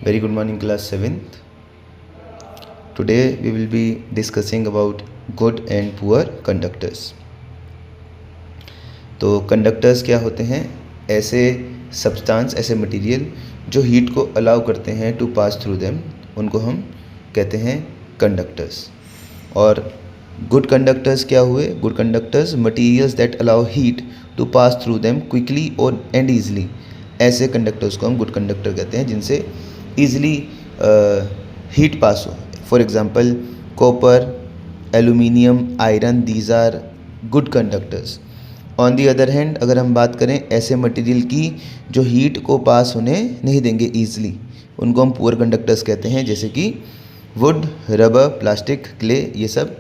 Very good morning, class 7th. Today we will be discussing about good and poor conductors. तो conductors क्या होते हैं? ऐसे substance, ऐसे मटेरियल जो हीट को अलाउ करते हैं टू पास थ्रू देम, उनको हम कहते हैं कंडक्टर्स. और गुड कंडक्टर्स क्या हुए? Good conductors materials that allow heat to pass through them quickly और एंड ईजिली. ऐसे कंडक्टर्स को हम गुड कंडक्टर कहते हैं जिनसे ईजिली हीट पास हो. For example copper, aluminium, iron, these are good conductors. On the other hand अगर हम बात करें ऐसे मटेरियल की जो हीट को पास होने नहीं देंगे ईजिली, उनको हम पुअर कंडक्टर्स कहते हैं. जैसे कि वुड, रबर, प्लास्टिक, क्ले, ये सब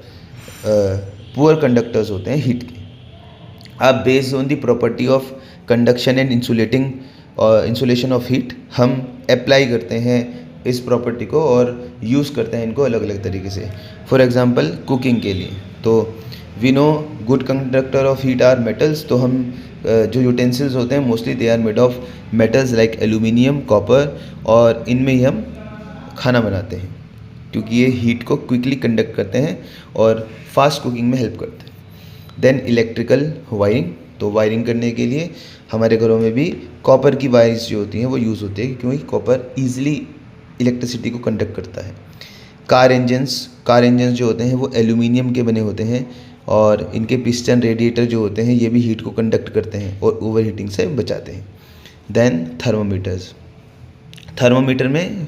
पुअर कंडक्टर्स होते हैं हीट के. अब based on the property of conduction and insulation of heat हम अप्लाई करते हैं इस प्रॉपर्टी को और यूज़ करते हैं इनको अलग अलग तरीके से. फॉर एग्जांपल कुकिंग के लिए तो we know good conductor of heat are metals. तो हम जो यूटेंसिल्स होते हैं mostly they are made of metals like aluminium, copper, और इनमें ही हम खाना बनाते हैं क्योंकि ये हीट को क्विकली कंडक्ट करते हैं और फास्ट कुकिंग में हेल्प करते हैं. Then electrical wiring. तो वायरिंग करने के लिए हमारे घरों में भी कॉपर की वायर्स जो होती हैं वो यूज़ होती है क्योंकि कॉपर ईजिली इलेक्ट्रिसिटी को कंडक्ट करता है. कार इंजन्स जो होते हैं वो एल्यूमिनियम के बने होते हैं और इनके पिस्टन, रेडिएटर जो होते हैं ये भी हीट को कंडक्ट करते हैं और ओवर हीटिंग से बचाते हैं. देन थर्मोमीटर में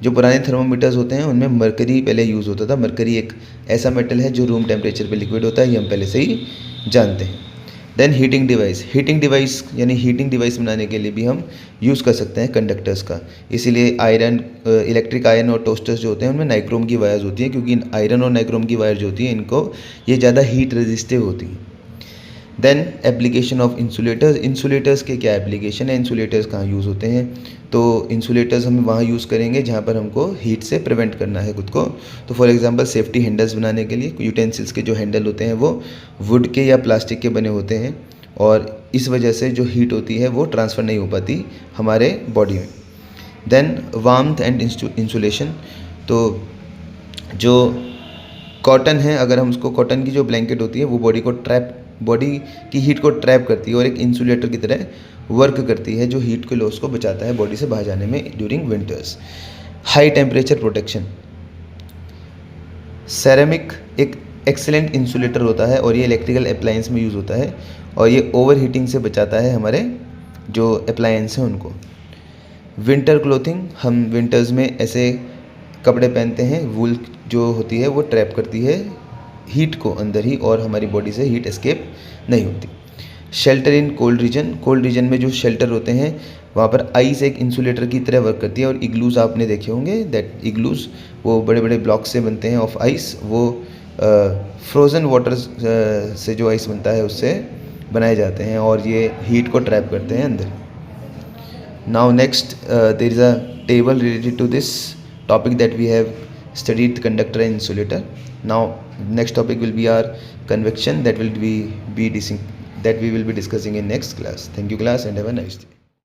जो पुराने थर्मोमीटर्स होते हैं उनमें मरकरी पहले यूज़ होता था. मरकरी एक ऐसा मेटल है जो रूम टेम्परेचर पे लिक्विड होता है, ये हम पहले से ही जानते हैं. देन हीटिंग डिवाइस यानी हीटिंग डिवाइस बनाने के लिए भी हम यूज़ कर सकते हैं कंडक्टर्स का. इसीलिए इलेक्ट्रिक आयरन और टोस्टर्स जो होते हैं उनमें नाइक्रोम की वायर्स होती हैं क्योंकि आयरन और नाइक्रोम की वायर जो होती हैं इनको ये ज़्यादा हीट रेजिस्टिव होती हैं. देन एप्लीकेशन ऑफ इंसुलेटर्स के क्या एप्लीकेशन है? इंसुलेटर्स कहाँ यूज़ होते हैं? तो इंसुलेटर्स हम वहाँ यूज़ करेंगे जहाँ पर हमको हीट से प्रिवेंट करना है खुद को. तो फॉर एग्जांपल सेफ्टी हैंडल्स बनाने के लिए यूटेंसिल्स के जो हैंडल होते हैं वो वुड के या प्लास्टिक के बने होते हैं और इस वजह से जो हीट होती है वो ट्रांसफ़र नहीं हो पाती हमारे बॉडी में. Then warmth and insulation. तो जो कॉटन है, अगर हम उसको, कॉटन की जो ब्लैंकेट होती है वो बॉडी की हीट को ट्रैप करती है और एक इंसुलेटर की तरह वर्क करती है जो हीट के लॉस को बचाता है बॉडी से बाहर जाने में during winters. High temperature protection. Ceramic एक एक्सीलेंट इंसुलेटर होता है और ये इलेक्ट्रिकल अप्लायंस में यूज़ होता है और ये ओवर हीटिंग से बचाता है हमारे जो अप्लायंस हैं उनको. Winter clothing. हम विंटर्स में ऐसे कपड़े पहनते हैं, वूल जो होती है वो ट्रैप करती है हीट को अंदर ही और हमारी बॉडी से हीट एस्केप नहीं होती. शेल्टर इन कोल्ड रीजन में जो शेल्टर होते हैं वहाँ पर आइस एक इंसुलेटर की तरह वर्क करती है. और इग्लूज आपने देखे होंगे, दैट इग्लूज वो बड़े बड़े ब्लॉक से बनते हैं ऑफ आइस. वो फ्रोज़न वाटर से जो आइस बनता है उससे बनाए जाते हैं और ये हीट को ट्रैप करते हैं अंदर. Now next there is a table related to this topic that we have studied, the conductor and insulator. Now next topic will be our convection that we will be discussing in next class. Thank you class and have a nice day.